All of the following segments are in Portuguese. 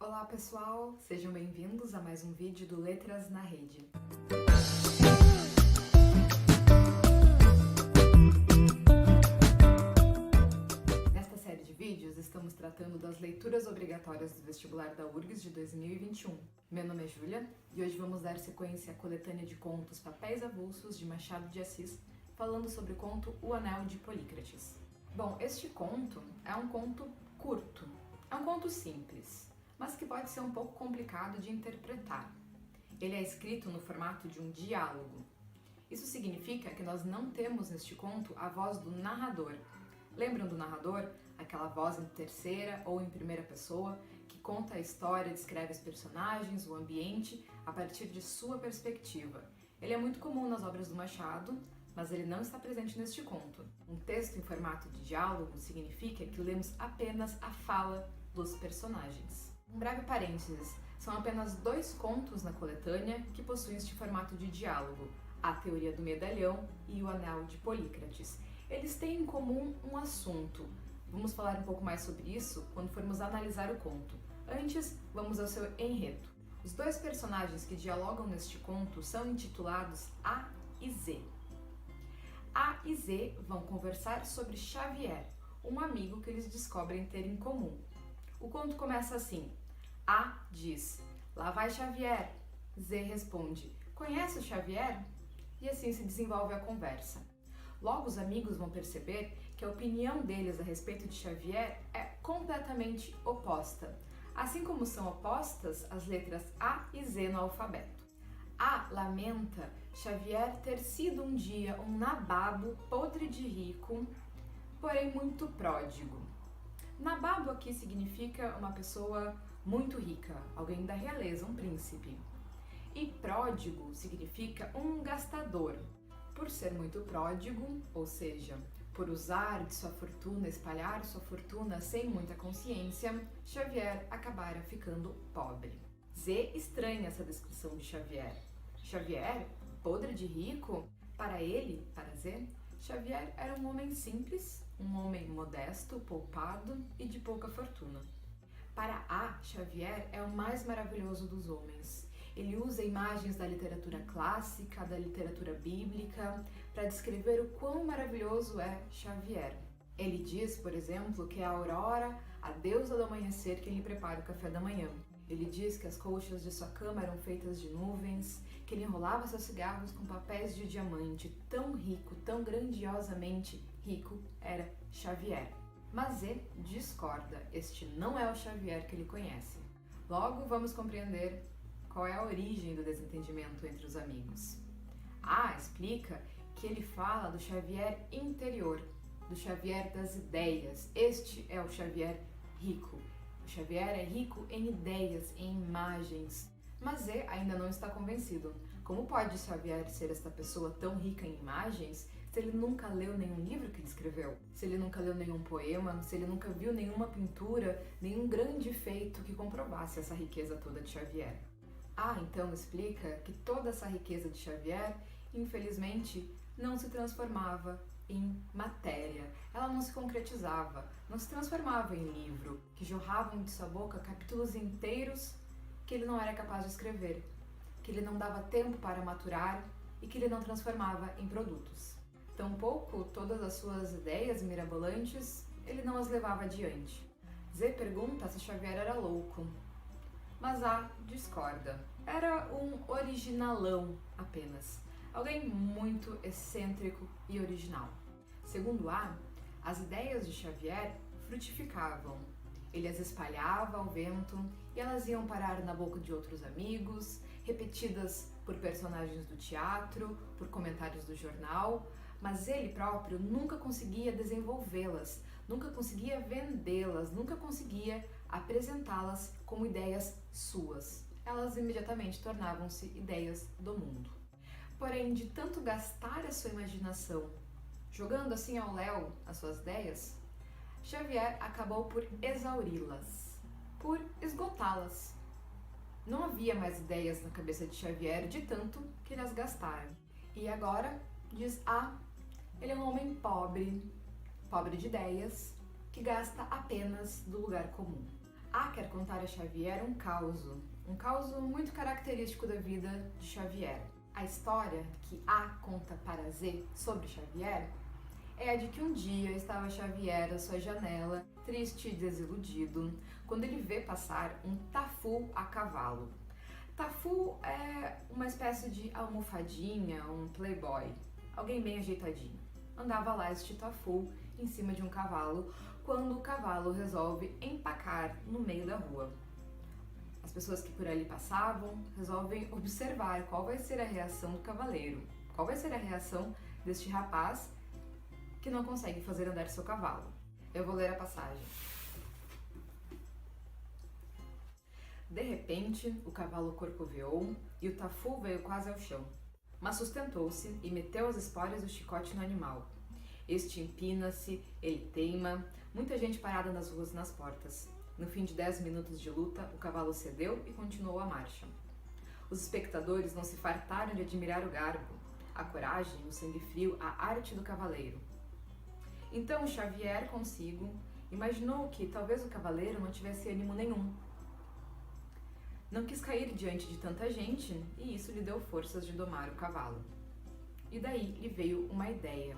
Olá pessoal, sejam bem-vindos a mais um vídeo do Letras na Rede. Nesta série de vídeos estamos tratando das leituras obrigatórias do vestibular da URGS de 2021. Meu nome é Júlia e hoje vamos dar sequência à coletânea de contos Papéis Avulsos de Machado de Assis, falando sobre o conto O Anel de Polícrates. Bom, este conto é um conto curto, é um conto simples, mas que pode ser um pouco complicado de interpretar. Ele é escrito no formato de um diálogo. Isso significa que nós não temos neste conto a voz do narrador. Lembram do narrador? Aquela voz em terceira ou em primeira pessoa que conta a história, descreve os personagens, o ambiente a partir de sua perspectiva. Ele é muito comum nas obras do Machado, mas ele não está presente neste conto. Um texto em formato de diálogo significa que lemos apenas a fala dos personagens. Um breve parênteses, são apenas 2 contos na coletânea que possuem este formato de diálogo, A Teoria do Medalhão e O Anel de Polícrates. Eles têm em comum um assunto. Vamos falar um pouco mais sobre isso quando formos analisar o conto. Antes, vamos ao seu enredo. Os 2 personagens que dialogam neste conto são intitulados A e Z. A e Z vão conversar sobre Xavier, um amigo que eles descobrem ter em comum. O conto começa assim. A diz, lá vai Xavier. Z responde, conhece o Xavier? E assim se desenvolve a conversa. Logo os amigos vão perceber que a opinião deles a respeito de Xavier é completamente oposta, assim como são opostas as letras A e Z no alfabeto. A lamenta Xavier ter sido um dia um nababo podre de rico, porém muito pródigo. Nababo aqui significa uma pessoa muito rica, alguém da realeza, um príncipe. E pródigo significa um gastador. Por ser muito pródigo, ou seja, por usar de sua fortuna, espalhar sua fortuna sem muita consciência, Xavier acabara ficando pobre. Z estranha essa descrição de Xavier. Xavier, podre de rico? Para ele, para Z, Xavier era um homem simples, um homem modesto, poupado e de pouca fortuna. Para A, Xavier é o mais maravilhoso dos homens. Ele usa imagens da literatura clássica, da literatura bíblica, para descrever o quão maravilhoso é Xavier. Ele diz, por exemplo, que é a Aurora, a deusa do amanhecer, que lhe prepara o café da manhã. Ele diz que as colchas de sua cama eram feitas de nuvens, que ele enrolava seus cigarros com papéis de diamante. Tão rico, tão grandiosamente rico era Xavier. Mas Z discorda, este não é o Xavier que ele conhece. Logo vamos compreender qual é a origem do desentendimento entre os amigos. A explica que ele fala do Xavier interior, do Xavier das ideias. Este é o Xavier rico. O Xavier é rico em ideias, em imagens. Mas Z ainda não está convencido. Como pode Xavier ser esta pessoa tão rica em imagens se ele nunca leu nenhum livro que ele escreveu? Se ele nunca leu nenhum poema, se ele nunca viu nenhuma pintura, nenhum grande feito que comprovasse essa riqueza toda de Xavier? A então explica que toda essa riqueza de Xavier, infelizmente, não se transformava em matéria. Ela não se concretizava, não se transformava em livro, que jorravam de sua boca capítulos inteiros que ele não era capaz de escrever, que ele não dava tempo para maturar e que ele não transformava em produtos. Tampouco todas as suas ideias mirabolantes ele não as levava adiante. Z pergunta se Xavier era louco, mas A discorda. Era um originalão apenas, alguém muito excêntrico e original. Segundo A, as ideias de Xavier frutificavam. Ele as espalhava ao vento e elas iam parar na boca de outros amigos, repetidas por personagens do teatro, por comentários do jornal, mas ele próprio nunca conseguia desenvolvê-las, nunca conseguia vendê-las, nunca conseguia apresentá-las como ideias suas. Elas imediatamente tornavam-se ideias do mundo. Porém, de tanto gastar a sua imaginação, jogando assim ao léu as suas ideias, Xavier acabou por exauri-las, por esgotá-las. Não havia mais ideias na cabeça de Xavier de tanto que ele as gastaram. E agora, diz A, ele é um homem pobre, pobre de ideias, que gasta apenas do lugar comum. A quer contar a Xavier um caos muito característico da vida de Xavier. A história que A conta para Z sobre Xavier é a de que um dia estava Xavier à sua janela, triste e desiludido, quando ele vê passar um tafu a cavalo. Tafu é uma espécie de almofadinha, um playboy, alguém bem ajeitadinho. Andava lá este tafu em cima de um cavalo, quando o cavalo resolve empacar no meio da rua. As pessoas que por ali passavam resolvem observar qual vai ser a reação do cavaleiro, qual vai ser a reação deste rapaz que não consegue fazer andar seu cavalo. Eu vou ler a passagem. De repente, o cavalo corcoveou e o tafu veio quase ao chão. Mas sustentou-se e meteu as esporas do chicote no animal. Este empina-se, ele teima, muita gente parada nas ruas e nas portas. No fim de 10 minutos de luta, o cavalo cedeu e continuou a marcha. Os espectadores não se fartaram de admirar o garbo, a coragem, o sangue frio, a arte do cavaleiro. Então Xavier, consigo, imaginou que talvez o cavaleiro não tivesse ânimo nenhum. Não quis cair diante de tanta gente e isso lhe deu forças de domar o cavalo. E daí lhe veio uma ideia.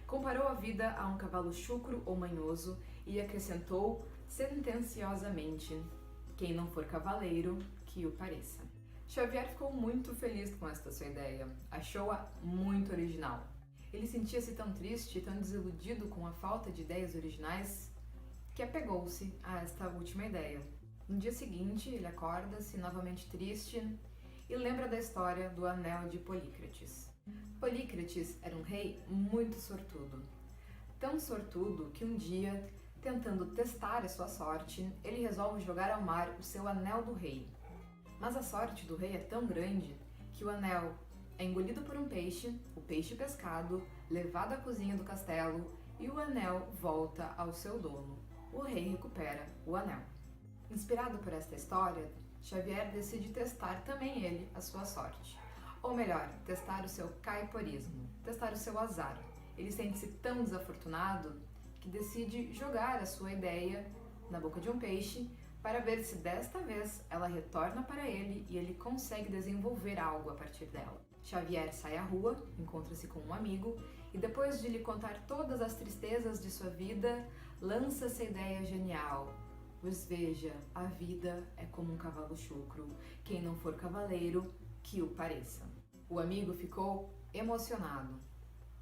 Comparou a vida a um cavalo chucro ou manhoso e acrescentou sentenciosamente: quem não for cavaleiro, que o pareça. Xavier ficou muito feliz com esta sua ideia, achou-a muito original. Ele sentia-se tão triste e tão desiludido com a falta de ideias originais que apegou-se a esta última ideia. No dia seguinte, ele acorda-se novamente triste e lembra da história do anel de Polícrates. Polícrates era um rei muito sortudo. Tão sortudo que um dia, tentando testar a sua sorte, ele resolve jogar ao mar o seu anel do rei. Mas a sorte do rei é tão grande que o anel é engolido por um peixe, o peixe pescado, levado à cozinha do castelo e o anel volta ao seu dono. O rei recupera o anel. Inspirado por esta história, Xavier decide testar também ele a sua sorte. Ou melhor, testar o seu caiporismo, testar o seu azar. Ele sente-se tão desafortunado que decide jogar a sua ideia na boca de um peixe para ver se desta vez ela retorna para ele e ele consegue desenvolver algo a partir dela. Xavier sai à rua, encontra-se com um amigo e depois de lhe contar todas as tristezas de sua vida, lança essa ideia genial. Pois veja, a vida é como um cavalo chucro, quem não for cavaleiro, que o pareça. O amigo ficou emocionado.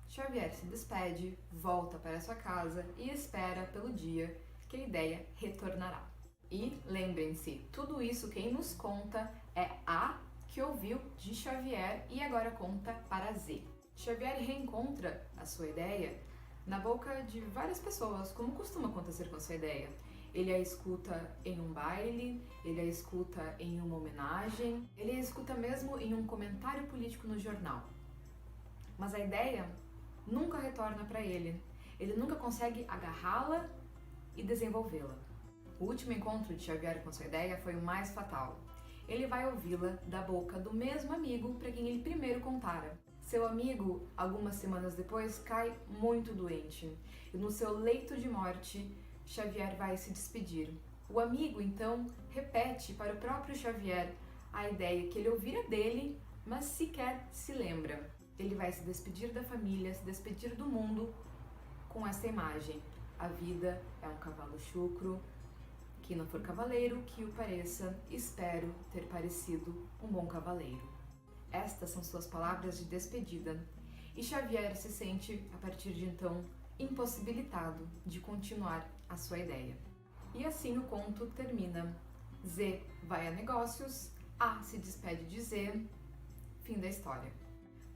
Xavier se despede, volta para sua casa e espera pelo dia que a ideia retornará. E lembrem-se, tudo isso quem nos conta é A, que ouviu de Xavier e agora conta para Z. Xavier reencontra a sua ideia na boca de várias pessoas, como costuma acontecer com a sua ideia. Ele a escuta em um baile, ele a escuta em uma homenagem, ele a escuta mesmo em um comentário político no jornal. Mas a ideia nunca retorna para ele. Ele nunca consegue agarrá-la e desenvolvê-la. O último encontro de Xavier com sua ideia foi o mais fatal. Ele vai ouvi-la da boca do mesmo amigo para quem ele primeiro contara. Seu amigo, algumas semanas depois, cai muito doente e no seu leito de morte, Xavier vai se despedir. O amigo, então, repete para o próprio Xavier a ideia que ele ouvira dele, mas sequer se lembra. Ele vai se despedir da família, se despedir do mundo com essa imagem. A vida é um cavalo chucro, quem não for cavaleiro, que o pareça, espero ter parecido um bom cavaleiro. Estas são suas palavras de despedida, e Xavier se sente, a partir de então, impossibilitado de continuar a sua ideia. E assim o conto termina. Z vai a negócios, A se despede de Z, fim da história.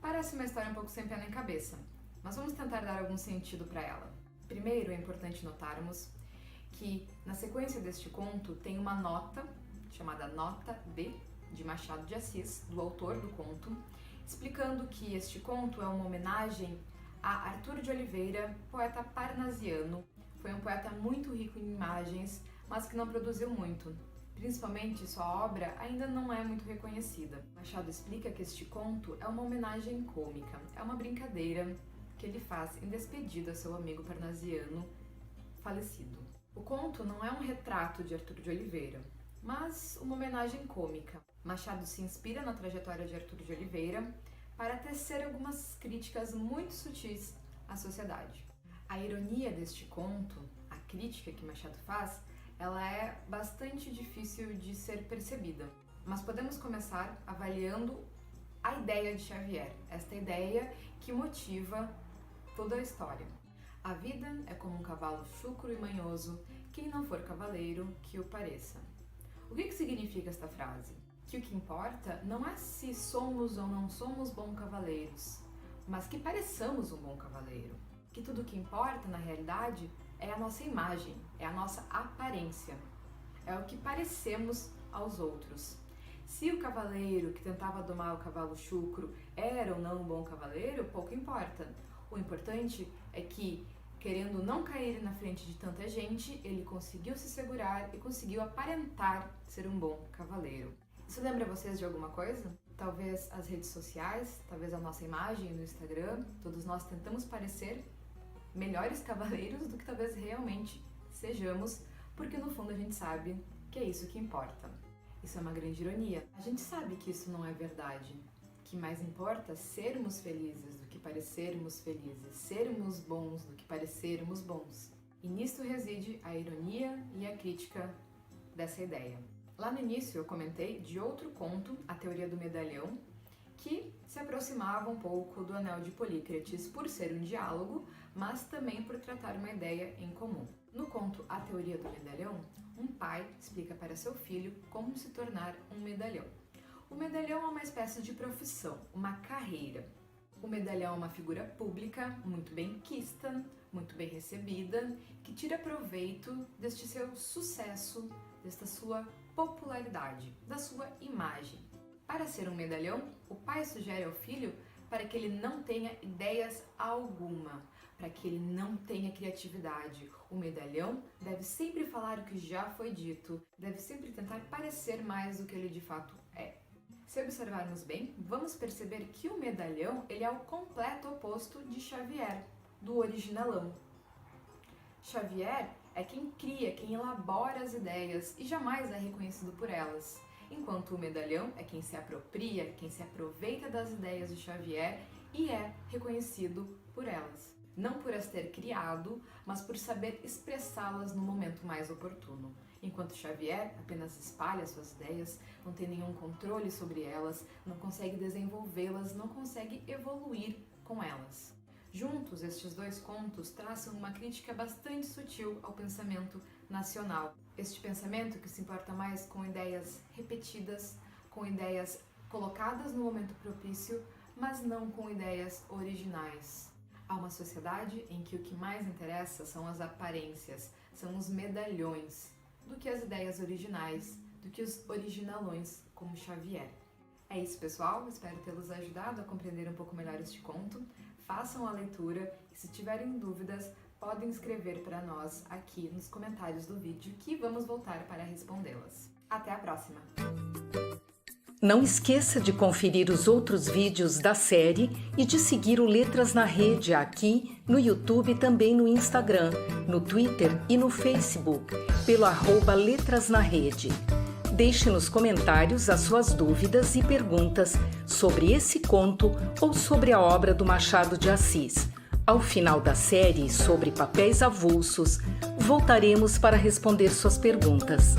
Parece uma história um pouco sem pé nem cabeça, mas vamos tentar dar algum sentido para ela. Primeiro, é importante notarmos que na sequência deste conto tem uma nota, chamada Nota B, de Machado de Assis, do autor do conto, explicando que este conto é uma homenagem a Arthur de Oliveira, poeta parnasiano. Foi um poeta muito rico em imagens, mas que não produziu muito. Principalmente, sua obra ainda não é muito reconhecida. Machado explica que este conto é uma homenagem cômica, é uma brincadeira que ele faz em despedida a seu amigo parnasiano falecido. O conto não é um retrato de Arthur de Oliveira, mas uma homenagem cômica. Machado se inspira na trajetória de Arthur de Oliveira para tecer algumas críticas muito sutis à sociedade. A ironia deste conto, a crítica que Machado faz, ela é bastante difícil de ser percebida. Mas podemos começar avaliando a ideia de Xavier, esta ideia que motiva toda a história. A vida é como um cavalo chucro e manhoso, quem não for cavaleiro, que o pareça. O que significa esta frase? Que o que importa não é se somos ou não somos bons cavaleiros, mas que pareçamos um bom cavaleiro. Que tudo o que importa, na realidade, é a nossa imagem, é a nossa aparência, é o que parecemos aos outros. Se o cavaleiro que tentava domar o cavalo chucro era ou não um bom cavaleiro, pouco importa. O importante é que, querendo não cair na frente de tanta gente, ele conseguiu se segurar e conseguiu aparentar ser um bom cavaleiro. Isso lembra vocês de alguma coisa? Talvez as redes sociais, talvez a nossa imagem no Instagram, todos nós tentamos parecer melhores cavaleiros do que talvez realmente sejamos, porque no fundo a gente sabe que é isso que importa. Isso é uma grande ironia. A gente sabe que isso não é verdade, que mais importa sermos felizes do que parecermos felizes, sermos bons do que parecermos bons. E nisto reside a ironia e a crítica dessa ideia. Lá no início eu comentei de outro conto, A Teoria do Medalhão, que se aproximava um pouco do Anel de Polícrates por ser um diálogo, mas também por tratar uma ideia em comum. No conto A Teoria do Medalhão, um pai explica para seu filho como se tornar um medalhão. O medalhão é uma espécie de profissão, uma carreira. O medalhão é uma figura pública, muito bem quista, muito bem recebida, que tira proveito deste seu sucesso, desta sua popularidade, da sua imagem. Para ser um medalhão, o pai sugere ao filho para que ele não tenha ideias alguma, para que ele não tenha criatividade. O medalhão deve sempre falar o que já foi dito, deve sempre tentar parecer mais do que ele de fato é. Se observarmos bem, vamos perceber que o medalhão ele é o completo oposto de Xavier, do originalão. Xavier é quem cria, quem elabora as ideias e jamais é reconhecido por elas, enquanto o medalhão é quem se apropria, quem se aproveita das ideias de Xavier e é reconhecido por elas. Não por as ter criado, mas por saber expressá-las no momento mais oportuno. Enquanto Xavier apenas espalha suas ideias, não tem nenhum controle sobre elas, não consegue desenvolvê-las, não consegue evoluir com elas. Juntos, estes dois contos traçam uma crítica bastante sutil ao pensamento nacional. Este pensamento que se importa mais com ideias repetidas, com ideias colocadas no momento propício, mas não com ideias originais. Há uma sociedade em que o que mais interessa são as aparências, são os medalhões, do que as ideias originais, do que os originalões, como Xavier. É isso, pessoal. Espero tê-los ajudado a compreender um pouco melhor este conto. Façam a leitura e, se tiverem dúvidas, podem escrever para nós aqui nos comentários do vídeo que vamos voltar para respondê-las. Até a próxima! Não esqueça de conferir os outros vídeos da série e de seguir o Letras na Rede aqui no YouTube e também no Instagram, no Twitter e no Facebook, pelo @Letras na Rede. Deixe nos comentários as suas dúvidas e perguntas sobre esse conto ou sobre a obra do Machado de Assis. Ao final da série sobre papéis avulsos, voltaremos para responder suas perguntas.